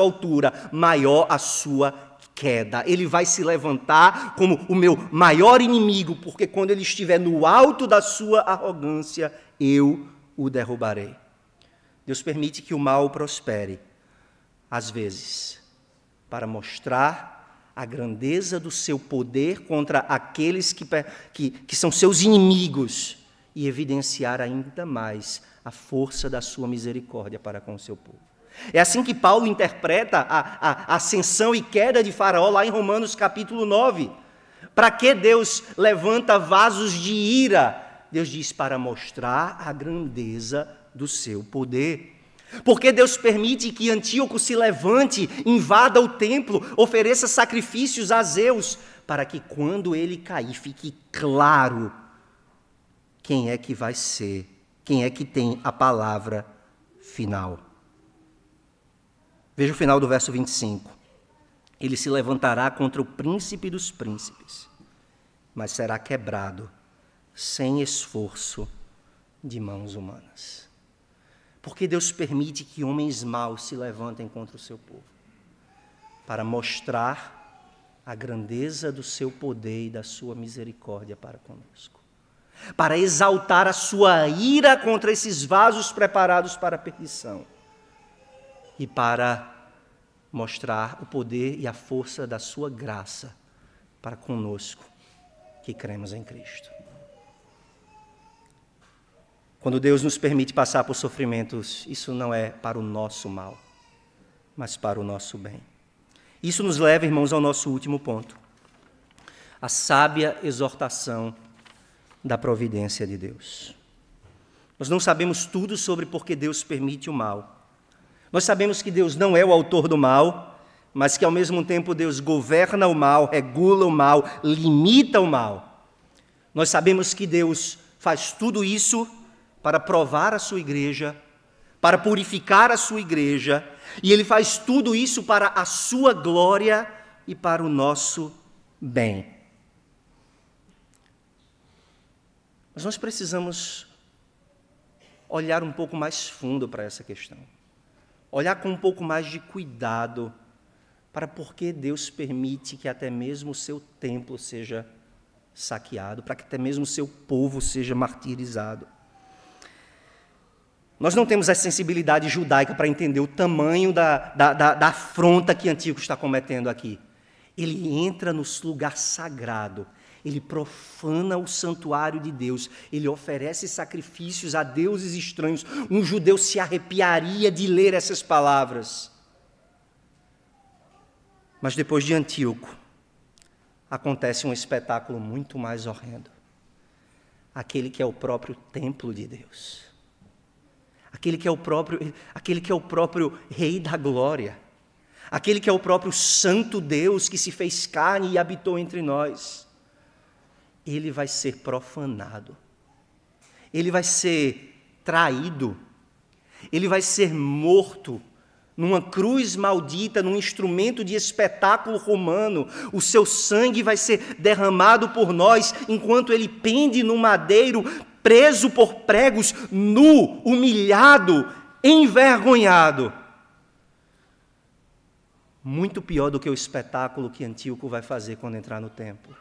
altura, maior a sua queda. Ele vai se levantar como o meu maior inimigo, porque quando ele estiver no alto da sua arrogância, eu o derrubarei. Deus permite que o mal prospere, às vezes, para mostrar a grandeza do seu poder contra aqueles que são seus inimigos e evidenciar ainda mais a força da sua misericórdia para com o seu povo. É assim que Paulo interpreta a ascensão e queda de Faraó lá em Romanos capítulo 9. Para que Deus levanta vasos de ira? Deus diz: para mostrar a grandeza do seu poder. Porque Deus permite que Antíoco se levante, invada o templo, ofereça sacrifícios a Zeus, para que quando ele cair fique claro quem é que vai ser, quem é que tem a palavra final. Veja o final do verso 25. Ele se levantará contra o príncipe dos príncipes, mas será quebrado sem esforço de mãos humanas. Porque Deus permite que homens maus se levantem contra o seu povo? para mostrar a grandeza do seu poder e da sua misericórdia para conosco, para exaltar a sua ira contra esses vasos preparados para a perdição e para mostrar o poder e a força da sua graça para conosco que cremos em Cristo. Quando Deus nos permite passar por sofrimentos, isso não é para o nosso mal, mas para o nosso bem. Isso nos leva, irmãos, ao nosso último ponto. A sábia exortação da providência de Deus. Nós não sabemos tudo sobre por que Deus permite o mal. Nós sabemos que Deus não é o autor do mal, mas que ao mesmo tempo Deus governa o mal, regula o mal, limita o mal. Nós sabemos que Deus faz tudo isso para provar a sua igreja, para purificar a sua igreja, e Ele faz tudo isso para a sua glória e para o nosso bem. Mas nós precisamos olhar um pouco mais fundo para essa questão. Olhar com um pouco mais de cuidado para por que Deus permite que até mesmo o seu templo seja saqueado, para que até mesmo o seu povo seja martirizado. Nós não temos a sensibilidade judaica para entender o tamanho da afronta que Antíoco está cometendo aqui. Ele entra no lugar sagrado, ele profana o santuário de Deus, ele oferece sacrifícios a deuses estranhos. Um judeu se arrepiaria de ler essas palavras. Mas depois de Antíoco, acontece um espetáculo muito mais horrendo. Aquele que é o próprio templo de Deus. Aquele que é o próprio Rei da Glória. Aquele que é o próprio Santo Deus que se fez carne e habitou entre nós. Ele vai ser profanado. Ele vai ser traído. Ele vai ser morto numa cruz maldita, num instrumento de espetáculo romano. O seu sangue vai ser derramado por nós, enquanto ele pende no madeiro, preso por pregos, nu, humilhado, envergonhado. Muito pior do que o espetáculo que Antíoco vai fazer quando entrar no templo.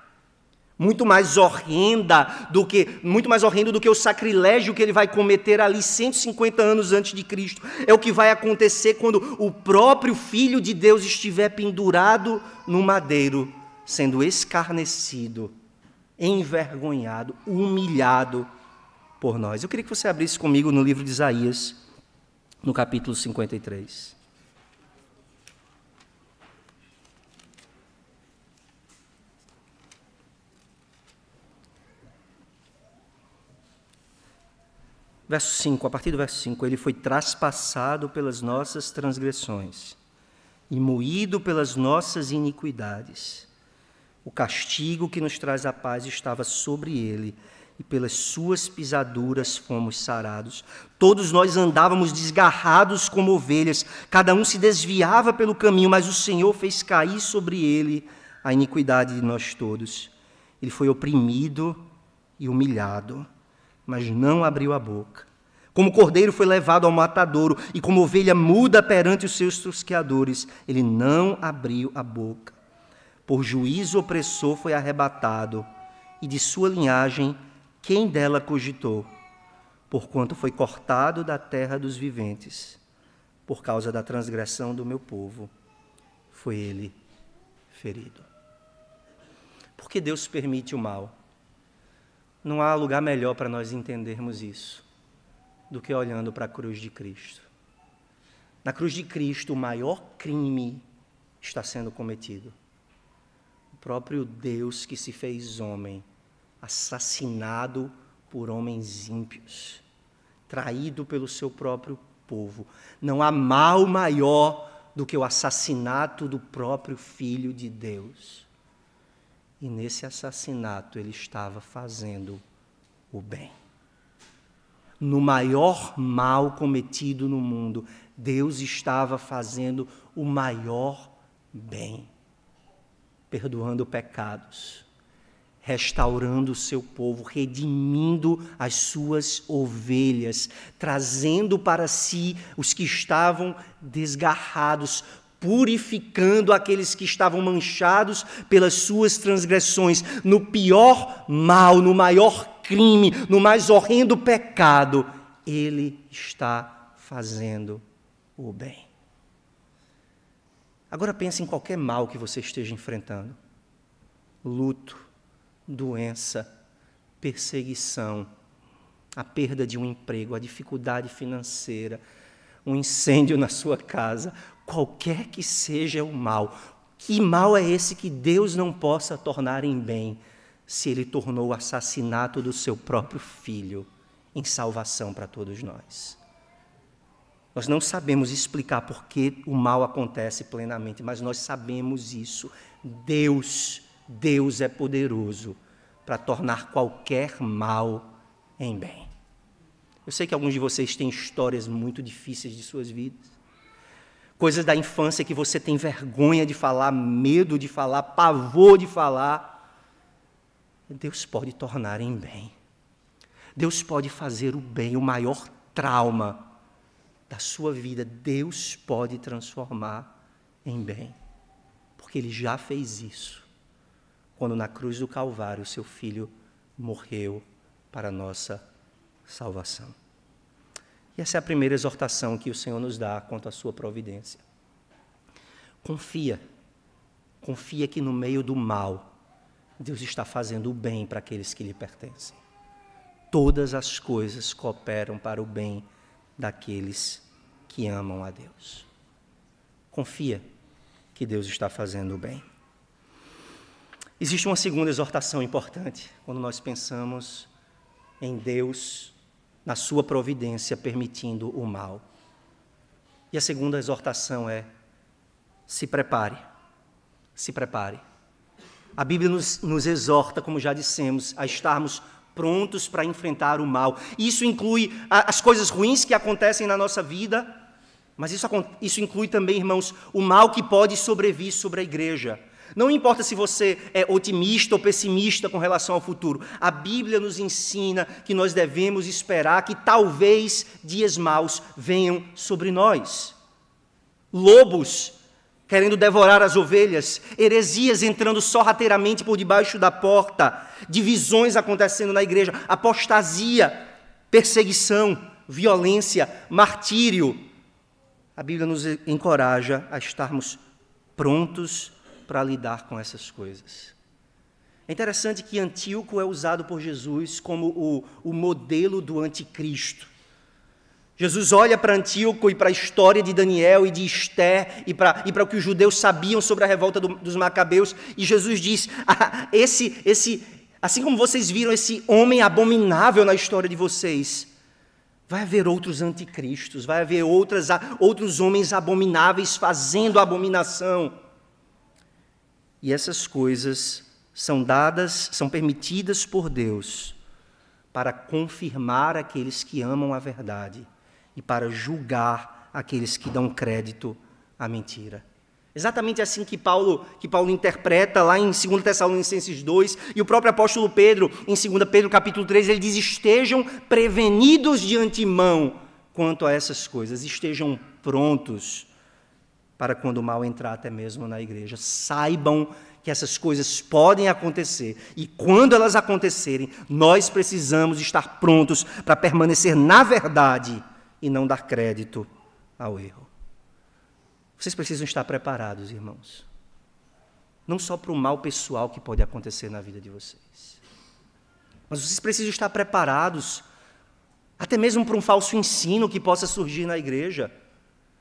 Muito mais horrendo do que o sacrilégio que ele vai cometer ali 150 anos antes de Cristo. É o que vai acontecer quando o próprio Filho de Deus estiver pendurado no madeiro, sendo escarnecido, envergonhado, humilhado por nós. Eu queria que você abrisse comigo no livro de Isaías, no capítulo 53. Verso 5, a partir do verso 5, ele foi traspassado pelas nossas transgressões e moído pelas nossas iniquidades. O castigo que nos traz a paz estava sobre ele, e pelas suas pisaduras fomos sarados. Todos nós andávamos desgarrados como ovelhas, cada um se desviava pelo caminho, mas o Senhor fez cair sobre ele a iniquidade de nós todos. Ele foi oprimido e humilhado, mas não abriu a boca. Como cordeiro foi levado ao matadouro, e como ovelha muda perante os seus tosqueadores, ele não abriu a boca. Por juízo opressor foi arrebatado, e de sua linhagem quem dela cogitou? Porquanto foi cortado da terra dos viventes, por causa da transgressão do meu povo, foi ele ferido. Por que Deus permite o mal? Não há lugar melhor para nós entendermos isso do que olhando para a cruz de Cristo. Na cruz de Cristo, o maior crime está sendo cometido. O próprio Deus que se fez homem, assassinado por homens ímpios, traído pelo seu próprio povo. Não há mal maior do que o assassinato do próprio Filho de Deus. E nesse assassinato ele estava fazendo o bem. No maior mal cometido no mundo, Deus estava fazendo o maior bem, perdoando pecados, restaurando o seu povo, redimindo as suas ovelhas, trazendo para si os que estavam desgarrados, purificando aqueles que estavam manchados pelas suas transgressões, no pior mal, no maior crime, no mais horrendo pecado, Ele está fazendo o bem. Agora pense em qualquer mal que você esteja enfrentando. Luto, doença, perseguição, a perda de um emprego, a dificuldade financeira, um incêndio na sua casa, qualquer que seja o mal. Que mal é esse que Deus não possa tornar em bem, se Ele tornou o assassinato do seu próprio filho em salvação para todos nós? Nós não sabemos explicar por que o mal acontece plenamente, mas nós sabemos isso. Deus é poderoso para tornar qualquer mal em bem. Eu sei que alguns de vocês têm histórias muito difíceis de suas vidas. Coisas da infância que você tem vergonha de falar, medo de falar, pavor de falar. Deus pode tornar em bem. Deus pode fazer o bem, o maior trauma da sua vida, Deus pode transformar em bem. Porque Ele já fez isso, quando na cruz do Calvário o seu Filho morreu para a nossa salvação. E essa é a primeira exortação que o Senhor nos dá quanto à sua providência. Confia que no meio do mal, Deus está fazendo o bem para aqueles que lhe pertencem. Todas as coisas cooperam para o bem daqueles que amam a Deus. Confia que Deus está fazendo o bem. Existe uma segunda exortação importante quando nós pensamos em Deus, na sua providência, permitindo o mal. E a segunda exortação é: se prepare, se prepare. A Bíblia nos exorta, como já dissemos, a estarmos prontos para enfrentar o mal. Isso inclui as coisas ruins que acontecem na nossa vida, mas isso inclui também, irmãos, o mal que pode sobrevir sobre a igreja. Não importa se você é otimista ou pessimista com relação ao futuro, a Bíblia nos ensina que nós devemos esperar que talvez dias maus venham sobre nós. Lobos querendo devorar as ovelhas, heresias entrando sorrateiramente por debaixo da porta, divisões acontecendo na igreja, apostasia, perseguição, violência, martírio. A Bíblia nos encoraja a estarmos prontos para lidar com essas coisas. É interessante que Antíoco é usado por Jesus como o modelo do anticristo. Jesus olha para Antíoco e para a história de Daniel e de Esther e para o que os judeus sabiam sobre a revolta dos Macabeus, e Jesus diz: assim como vocês viram esse homem abominável na história de vocês, vai haver outros anticristos, vai haver outros homens abomináveis fazendo abominação. E essas coisas são permitidas por Deus para confirmar aqueles que amam a verdade e para julgar aqueles que dão crédito à mentira. Exatamente assim que Paulo interpreta lá em 2 Tessalonicenses 2, e o próprio apóstolo Pedro, em 2 Pedro capítulo 3, ele diz: estejam prevenidos de antemão quanto a essas coisas, estejam prontos para quando o mal entrar até mesmo na igreja. Saibam que essas coisas podem acontecer, e quando elas acontecerem, nós precisamos estar prontos para permanecer na verdade e não dar crédito ao erro. Vocês precisam estar preparados, irmãos, não só para o mal pessoal que pode acontecer na vida de vocês, mas vocês precisam estar preparados até mesmo para um falso ensino que possa surgir na igreja,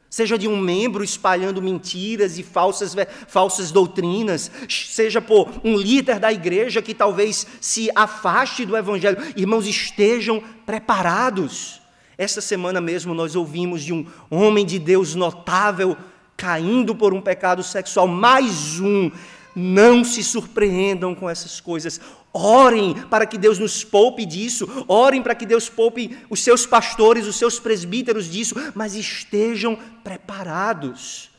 seja de um membro espalhando mentiras e falsas doutrinas, seja por um líder da igreja que talvez se afaste do evangelho. Irmãos, estejam preparados. Esta semana mesmo nós ouvimos de um homem de Deus notável caindo por um pecado sexual, mais um. Não se surpreendam com essas coisas. Orem para que Deus nos poupe disso, orem para que Deus poupe os seus pastores, os seus presbíteros disso, mas estejam preparados.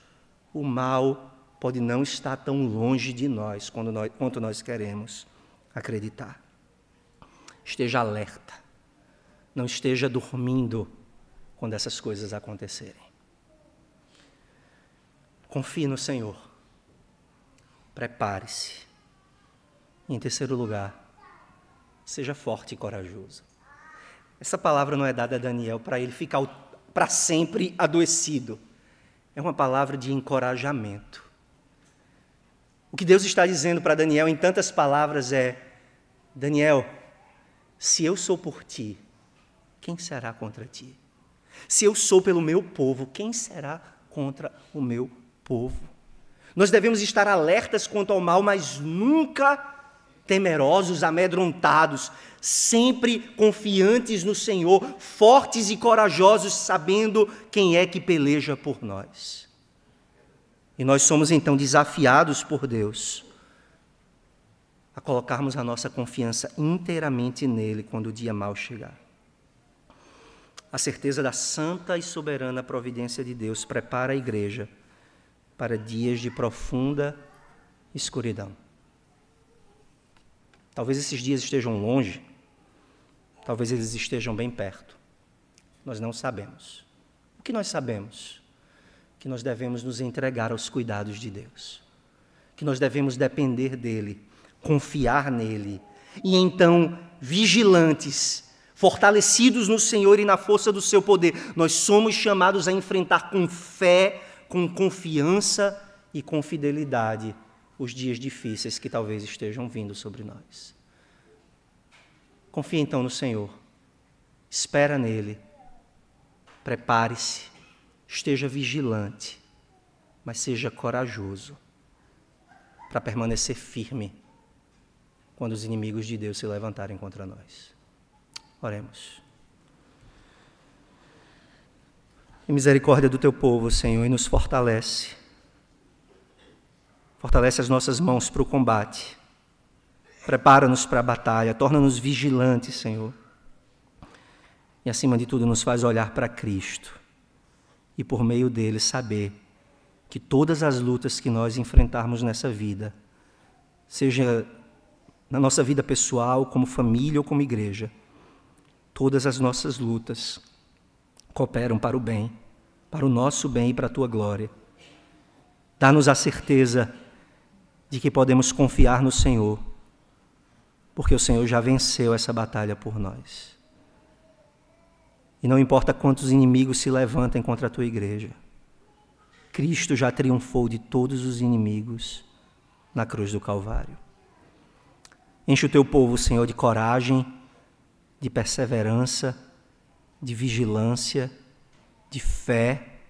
O mal pode não estar tão longe de nós quanto nós queremos acreditar. Esteja alerta, não esteja dormindo quando essas coisas acontecerem. Confie no Senhor. Prepare-se. E em terceiro lugar, seja forte e corajoso. Essa palavra não é dada a Daniel para ele ficar para sempre adoecido. É uma palavra de encorajamento. O que Deus está dizendo para Daniel em tantas palavras é: Daniel, se eu sou por ti, quem será contra ti? Se eu sou pelo meu povo, quem será contra o meu povo? Nós devemos estar alertas quanto ao mal, mas nunca temerosos, amedrontados, sempre confiantes no Senhor, fortes e corajosos, sabendo quem é que peleja por nós. E nós somos então desafiados por Deus a colocarmos a nossa confiança inteiramente nele quando o dia mau chegar. A certeza da santa e soberana providência de Deus prepara a igreja para dias de profunda escuridão. Talvez esses dias estejam longe, talvez eles estejam bem perto. Nós não sabemos. O que nós sabemos? Que nós devemos nos entregar aos cuidados de Deus, que nós devemos depender dele, confiar nele, e então, vigilantes, fortalecidos no Senhor e na força do seu poder, nós somos chamados a enfrentar com fé, com confiança e com fidelidade os dias difíceis que talvez estejam vindo sobre nós. Confie então no Senhor, espera nele, prepare-se, esteja vigilante, mas seja corajoso para permanecer firme quando os inimigos de Deus se levantarem contra nós. Oremos. Em misericórdia do teu povo, Senhor, e nos fortalece. Fortalece as nossas mãos para o combate. Prepara-nos para a batalha, torna-nos vigilantes, Senhor. E, acima de tudo, nos faz olhar para Cristo e, por meio dele, saber que todas as lutas que nós enfrentarmos nessa vida, seja na nossa vida pessoal, como família ou como igreja, todas as nossas lutas cooperam para o bem, para o nosso bem e para a tua glória. Dá-nos a certeza de que podemos confiar no Senhor, porque o Senhor já venceu essa batalha por nós. E não importa quantos inimigos se levantem contra a tua igreja, Cristo já triunfou de todos os inimigos na cruz do Calvário. Enche o teu povo, Senhor, de coragem, de perseverança, de vigilância, de fé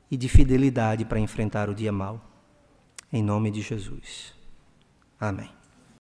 e de fidelidade para enfrentar o dia mau. Em nome de Jesus. Amém.